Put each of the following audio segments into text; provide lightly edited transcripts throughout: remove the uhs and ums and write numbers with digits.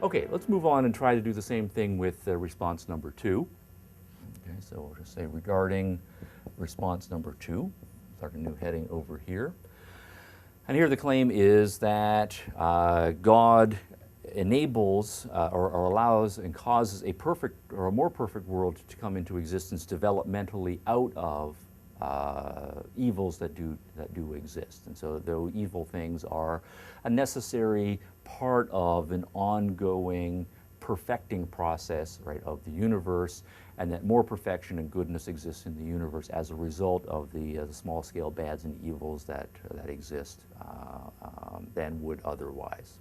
Okay, let's move on and try to do the same thing with response number 2. Okay, so we'll just say regarding response number 2, start a new heading over here. And here the claim is that God enables or allows and causes a perfect or a more perfect world to come into existence developmentally out of evils that do exist. And so though evil things are a necessary part of an ongoing perfecting process, right, of the universe, and that more perfection and goodness exists in the universe as a result of the small-scale bads and evils that exist than would otherwise.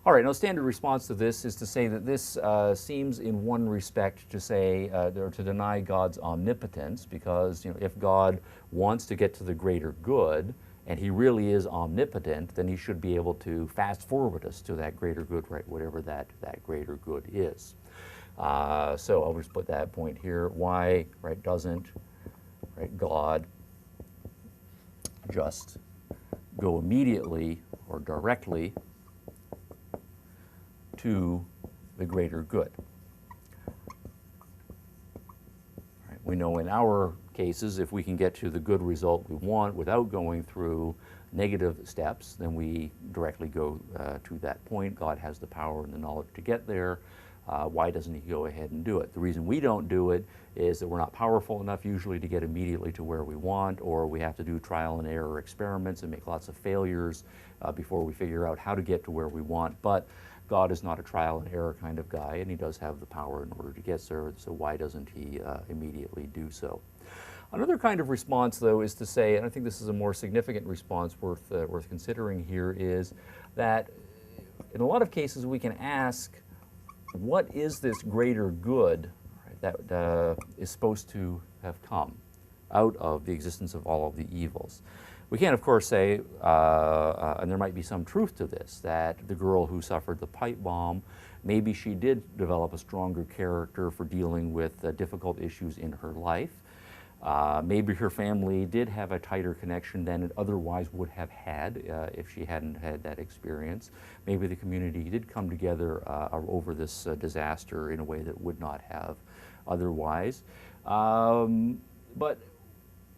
All right, now standard response to this is to say that this seems in one respect to say, or to deny God's omnipotence, because if God wants to get to the greater good, and he really is omnipotent, then he should be able to fast forward us to that greater good, right, whatever that greater good is. So I'll just put that point here. Why, right, doesn't, right, God just go immediately or directly to the greater good? Right. We know in our cases, if we can get to the good result we want without going through negative steps, then we directly go to that point. God has the power and the knowledge to get there. Why doesn't he go ahead and do it? The reason we don't do it is that we're not powerful enough usually to get immediately to where we want, or we have to do trial and error experiments and make lots of failures before we figure out how to get to where we want. But God is not a trial and error kind of guy, and he does have the power in order to get there, so why doesn't he immediately do so? Another kind of response, though, is to say, and I think this is a more significant response worth considering here, is that in a lot of cases we can ask, what is this greater good, right, that is supposed to have come out of the existence of all of the evils? We can, of course, say, and there might be some truth to this, that the girl who suffered the pipe bomb, maybe she did develop a stronger character for dealing with difficult issues in her life. Maybe her family did have a tighter connection than it otherwise would have had if she hadn't had that experience. Maybe the community did come together over this disaster in a way that would not have otherwise. But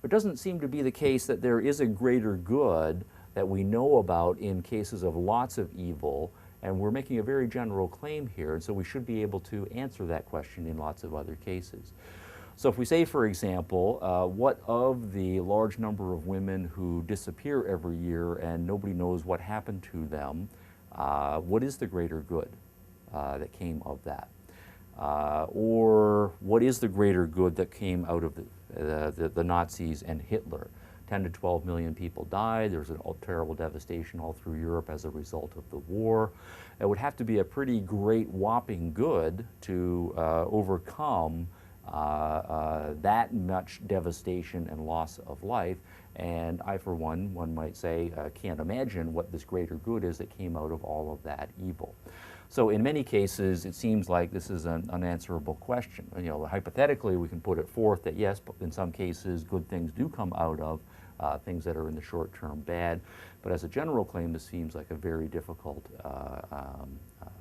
it doesn't seem to be the case that there is a greater good that we know about in cases of lots of evil, and we're making a very general claim here, and so we should be able to answer that question in lots of other cases. So if we say, for example, what of the large number of women who disappear every year and nobody knows what happened to them, what is the greater good that came of that? Or what is the greater good that came out of the Nazis and Hitler? 10 to 12 million people died. There was a terrible devastation all through Europe as a result of the war. It would have to be a pretty great whopping good to overcome that much devastation and loss of life. And I, for one might say, can't imagine what this greater good is that came out of all of that evil. So in many cases, it seems like this is an unanswerable question. Hypothetically, we can put it forth that yes, but in some cases, good things do come out of things that are in the short term bad. But as a general claim, this seems like a very difficult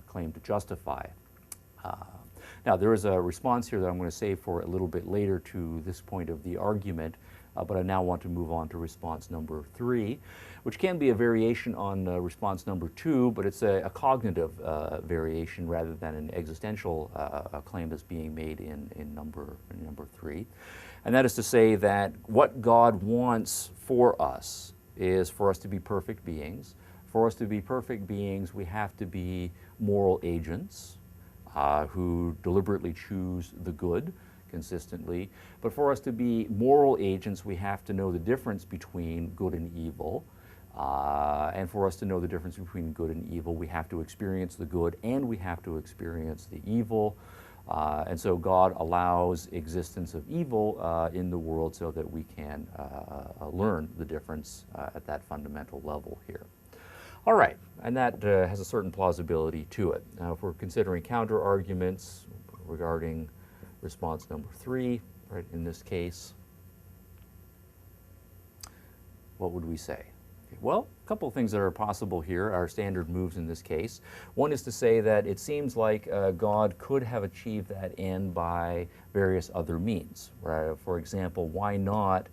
claim to justify. Now, there is a response here that I'm going to save for a little bit later to this point of the argument, but I now want to move on to response number 3, which can be a variation on response number 2, but it's a cognitive variation rather than an existential claim that's being made in number 3. And that is to say that what God wants for us is for us to be perfect beings. For us to be perfect beings, we have to be moral agents who deliberately choose the good consistently. But for us to be moral agents, we have to know the difference between good and evil. And for us to know the difference between good and evil, we have to experience the good and we have to experience the evil. And so God allows existence of evil in the world so that we can learn the difference at that fundamental level here. All right, and that has a certain plausibility to it. Now, if we're considering counter-arguments regarding response number 3, right, in this case, what would we say? Well, a couple of things that are possible here are standard moves in this case. One is to say that it seems like God could have achieved that end by various other means. Right? For example, why not,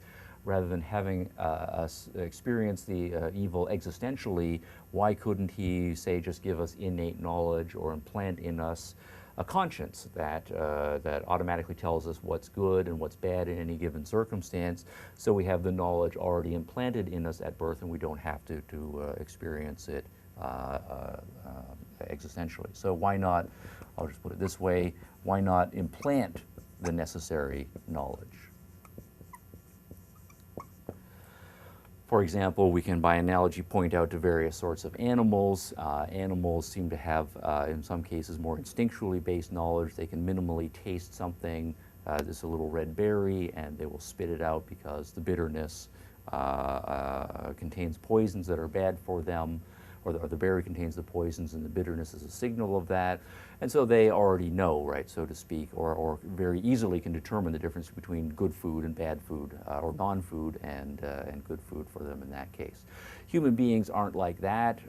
rather than having us experience the evil existentially, why couldn't he, say, just give us innate knowledge or implant in us a conscience that, that automatically tells us what's good and what's bad in any given circumstance, so we have the knowledge already implanted in us at birth and we don't have to experience it existentially. So why not, I'll just put it this way, why not implant the necessary knowledge? For example, we can, by analogy, point out to various sorts of animals. Animals seem to have, in some cases, more instinctually based knowledge. They can minimally taste something, this a little red berry, and they will spit it out because the bitterness contains poisons that are bad for them, or the berry contains the poisons, and the bitterness is a signal of that. And so they already know, right, so to speak, or very easily can determine the difference between good food and bad food, or non-food and good food for them in that case. Human beings aren't like that,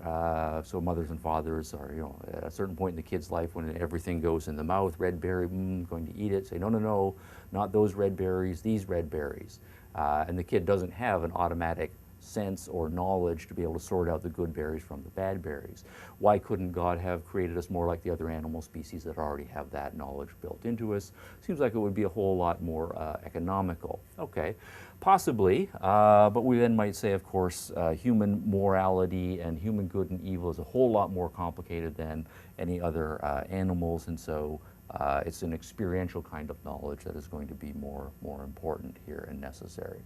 so mothers and fathers are, at a certain point in the kid's life when everything goes in the mouth, red berry, going to eat it, say, no, no, no, not those red berries, these red berries. And the kid doesn't have an automatic sense or knowledge to be able to sort out the good berries from the bad berries. Why couldn't God have created us more like the other animal species that already have that knowledge built into us? Seems like it would be a whole lot more economical. Okay, possibly, but we then might say, of course, human morality and human good and evil is a whole lot more complicated than any other animals, and so it's an experiential kind of knowledge that is going to be more important here and necessary.